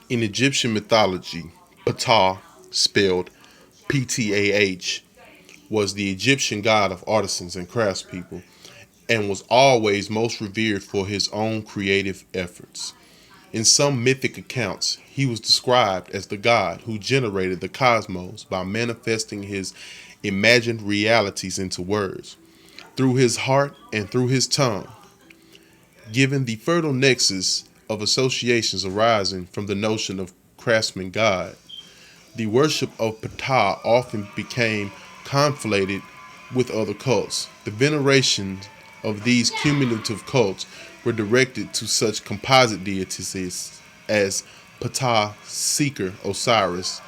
In Egyptian mythology, Ptah, spelled Ptah, was the Egyptian god of artisans and craftspeople, and was always most revered for his own creative efforts. In some mythic accounts, he was described as the god who generated the cosmos by manifesting his imagined realities into words, through his heart and through his tongue. Given the fertile nexus of associations arising from the notion of craftsman god, the worship of Ptah often became conflated with other cults. The veneration of these cumulative cults were directed to such composite deities as Ptah Seeker Osiris,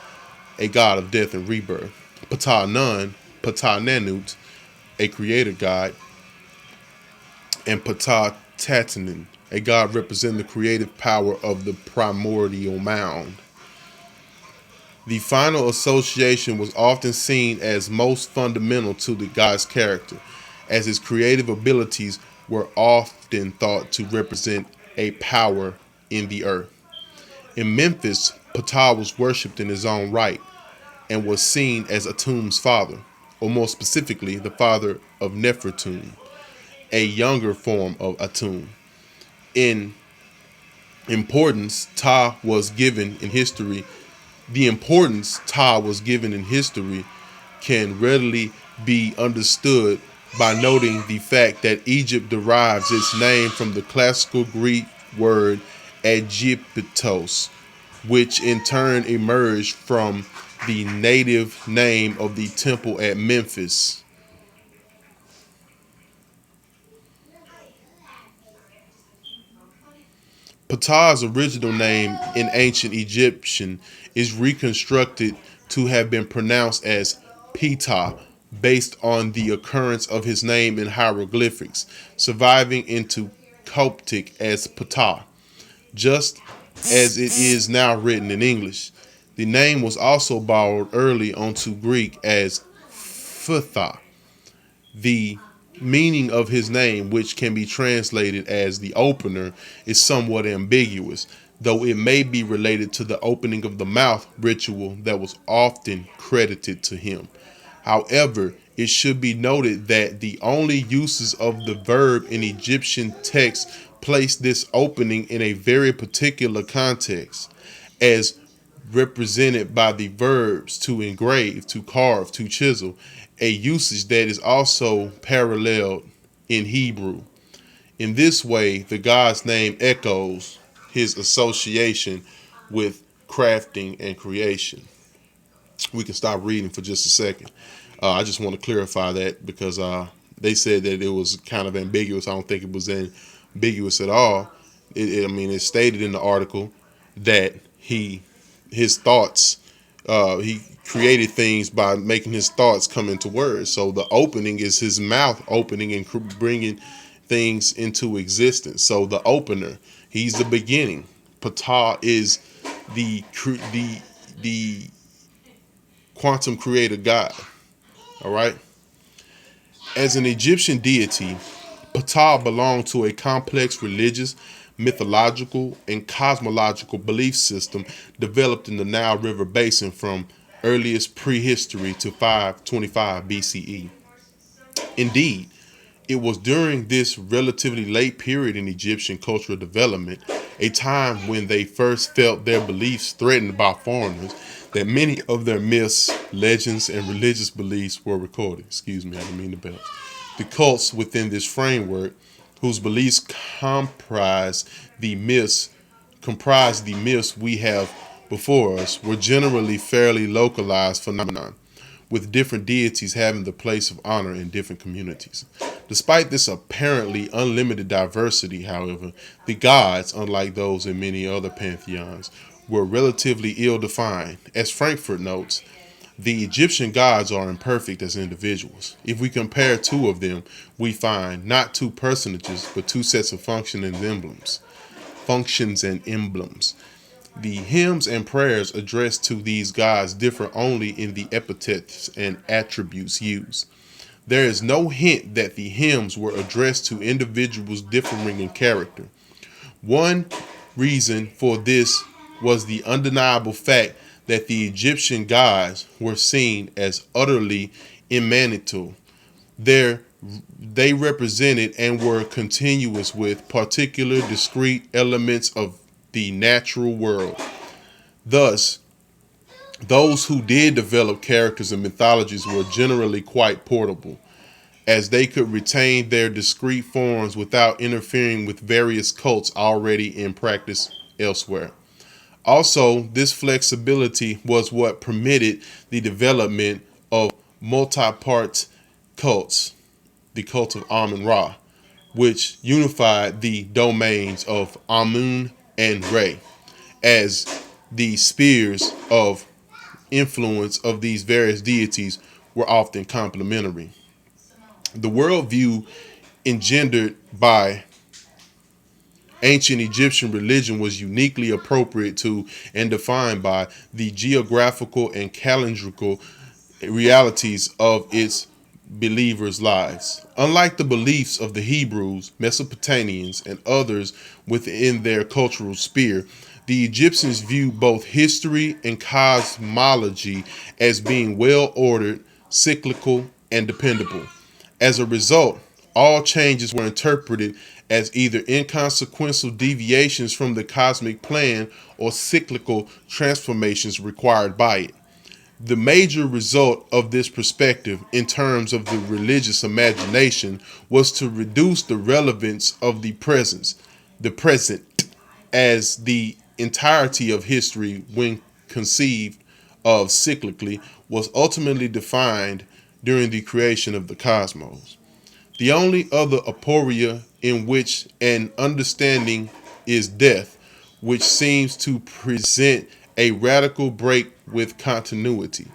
a god of death and rebirth; Ptah Nun, Ptah Nanut, a creator god; and Ptah Tatanen, a god representing the creative power of the primordial mound. The final association was often seen as most fundamental to the god's character, as his creative abilities were often thought to represent a power in the earth. In Memphis, Ptah was worshipped in his own right and was seen as Atum's father, or more specifically, the father of Nefertum, a younger form of Atum. In importance, Ptah was given in history The importance Ptah was given in history can readily be understood by noting the fact that Egypt derives its name from the classical Greek word Aegyptos, which in turn emerged from the native name of the temple at Memphis. Ptah's original name in ancient Egyptian is reconstructed to have been pronounced as Ptah, based on the occurrence of his name in hieroglyphics, surviving into Coptic as Ptah, just as it is now written in English. The name was also borrowed early onto Greek as Ptah. The meaning of his name, which can be translated as the opener, is somewhat ambiguous, though it may be related to the opening of the mouth ritual that was often credited to him. However, it should be noted that the only uses of the verb in Egyptian texts place this opening in a very particular context, as represented by the verbs to engrave, to carve, to chisel, a usage that is also paralleled in Hebrew. In this way, the God's name echoes his association with crafting and creation. We can stop reading for just a second. I just want to clarify that because they said that it was kind of ambiguous. I don't think it was ambiguous at all. I mean, it's stated in the article that his thoughts, he created things by making his thoughts come into words. So the opening is his mouth opening and bringing things into existence. So the opener, he's the beginning. Ptah is the quantum creator God. All right. As an Egyptian deity, Ptah belonged to a complex religious, mythological, and cosmological belief system developed in the Nile River basin from earliest prehistory to 525 BCE. Indeed, it was during this relatively late period in Egyptian cultural development, a time when they first felt their beliefs threatened by foreigners, that many of their myths, legends, and religious beliefs were recorded. Excuse me, I didn't mean to belch. The cults within this framework, whose beliefs comprise the myths we have before us, were generally fairly localized phenomenon, with different deities having the place of honor in different communities. Despite this apparently unlimited diversity, however, the gods, unlike those in many other pantheons, were relatively ill-defined. As Frankfurt notes, the Egyptian gods are imperfect as individuals. If we compare two of them, we find not two personages, but two sets of functions and emblems. The hymns and prayers addressed to these gods differ only in the epithets and attributes used. There is no hint that the hymns were addressed to individuals differing in character. One reason for this was the undeniable fact that the Egyptian gods were seen as utterly immanent. There, they represented and were continuous with particular discrete elements of the natural world. Thus, those who did develop characters and mythologies were generally quite portable, as they could retain their discrete forms without interfering with various cults already in practice elsewhere. Also, this flexibility was what permitted the development of multi-part cults, the cult of Amun-Ra, which unified the domains of Amun and Re as the spheres of influence of these various deities were often complementary. The worldview engendered by ancient Egyptian religion was uniquely appropriate to and defined by the geographical and calendrical realities of its believers' lives. Unlike the beliefs of the Hebrews, Mesopotamians, and others within their cultural sphere, the Egyptians viewed both history and cosmology as being well ordered, cyclical, and dependable. As a result, all changes were interpreted as either inconsequential deviations from the cosmic plan or cyclical transformations required by it. The major result of this perspective in terms of the religious imagination was to reduce the relevance of the present, as the entirety of history, when conceived of cyclically, was ultimately defined during the creation of the cosmos. The only other aporia in which an understanding is death, which seems to present a radical break with continuity.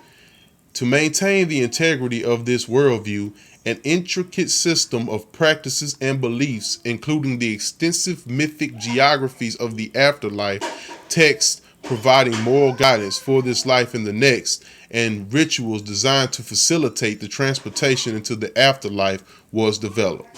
To maintain the integrity of this worldview, an intricate system of practices and beliefs, including the extensive mythic geographies of the afterlife, texts providing moral guidance for this life and the next, and rituals designed to facilitate the transportation into the afterlife was developed,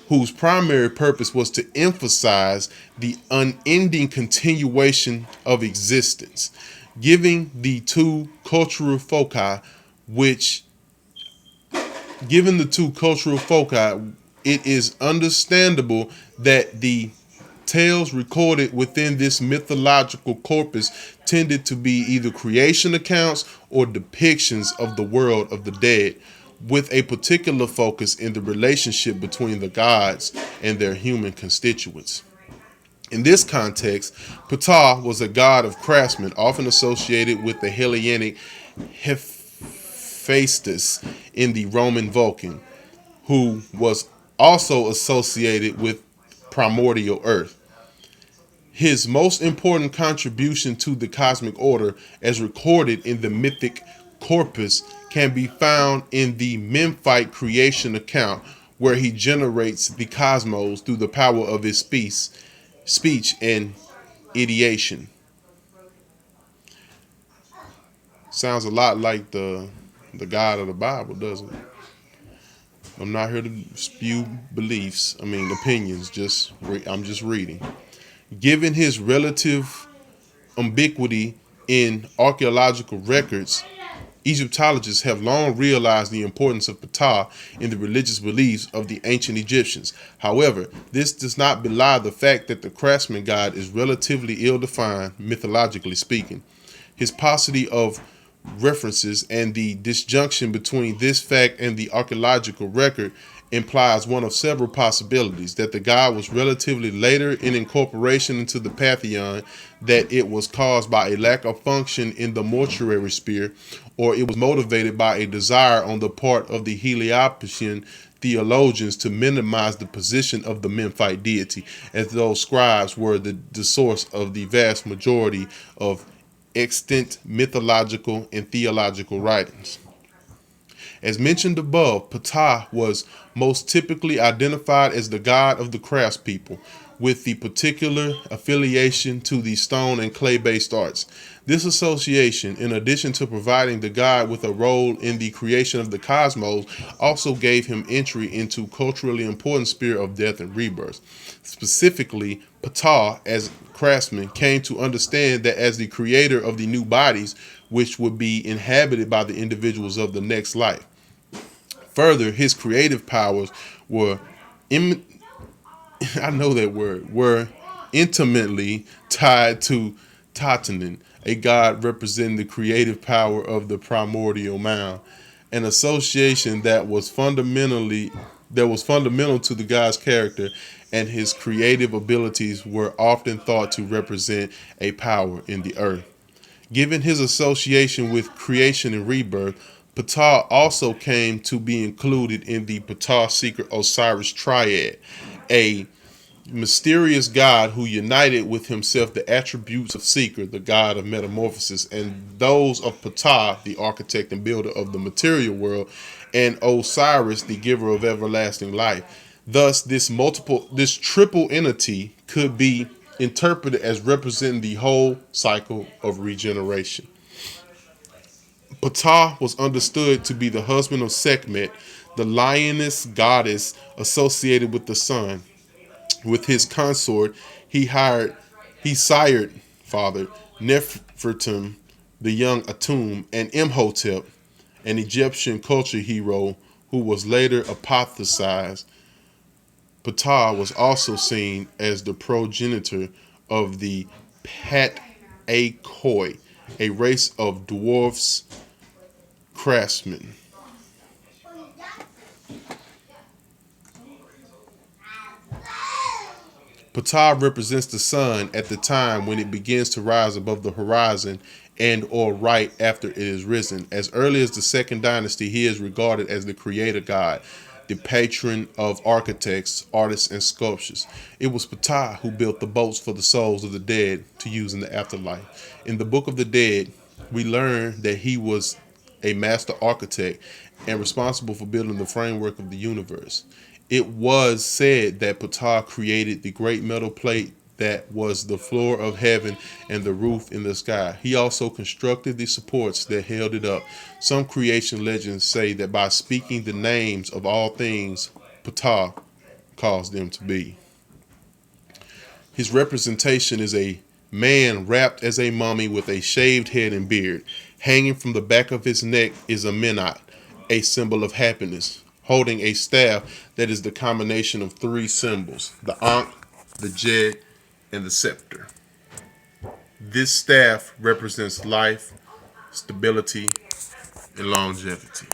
whose primary purpose was to emphasize the unending continuation of existence, giving the two cultural foci which given the two cultural foci, it is understandable that the tales recorded within this mythological corpus tended to be either creation accounts or depictions of the world of the dead, with a particular focus in the relationship between the gods and their human constituents. In this context, Ptah was a god of craftsmen, often associated with the Hellenic Hephaestus in the Roman Vulcan, who was also associated with primordial earth. His most important contribution to the cosmic order, as recorded in the mythic corpus, can be found in the Memphite creation account, where he generates the cosmos through the power of his speech and ideation. Sounds a lot like the God of the Bible, doesn't it? I'm not here to spew opinions. I'm just reading. Given his relative ubiquity in archaeological records, Egyptologists have long realized the importance of Ptah in the religious beliefs of the ancient Egyptians. However, this does not belie the fact that the craftsman god is relatively ill-defined, mythologically speaking. His paucity of references and the disjunction between this fact and the archaeological record implies one of several possibilities: that the god was relatively later in incorporation into the pantheon, that it was caused by a lack of function in the mortuary sphere, or it was motivated by a desire on the part of the Heliopoean theologians to minimize the position of the Memphite deity, as those scribes were the source of the vast majority of extant mythological and theological writings. As mentioned above, Ptah was most typically identified as the god of the craftspeople, with the particular affiliation to the stone and clay-based arts. This association, in addition to providing the god with a role in the creation of the cosmos, also gave him entry into culturally important sphere of death and rebirth. Specifically, Ptah, as craftsman, came to understand that as the creator of the new bodies, which would be inhabited by the individuals of the next life. Further, his creative powers were Im- I know that word, were intimately tied to Tatanen, a god representing the creative power of the primordial mound, an association that was fundamental to the god's character, and his creative abilities were often thought to represent a power in the earth. Given his association with creation and rebirth, Ptah also came to be included in the Ptah Secret Osiris triad, a mysterious god who united with himself the attributes of Seeker, the god of metamorphosis, and those of Ptah, the architect and builder of the material world, and Osiris, the giver of everlasting life. Thus, this triple entity could be interpreted as representing the whole cycle of regeneration. Ptah was understood to be the husband of Sekhmet, the lioness goddess associated with the sun. With his consort, he sired father Nefertum, the young Atum, and Imhotep, an Egyptian culture hero who was later apotheosized. Ptah was also seen as the progenitor of the Pat-a-Koi, a race of dwarfs craftsmen. Ptah represents the sun at the time when it begins to rise above the horizon and or right after it is risen. As early as the second dynasty, he is regarded as the creator god, the patron of architects, artists, and sculptors. It was Ptah who built the boats for the souls of the dead to use in the afterlife. In the Book of the Dead, we learn that he was a master architect and responsible for building the framework of the universe. It was said that Ptah created the great metal plate that was the floor of heaven and the roof in the sky. He also constructed the supports that held it up. Some creation legends say that by speaking the names of all things, Ptah caused them to be. His representation is a man wrapped as a mummy with a shaved head and beard. Hanging from the back of his neck is a menat, a symbol of happiness, holding a staff that is the combination of three symbols: the Ankh, the Jed, and the scepter. This staff represents life, stability, and longevity.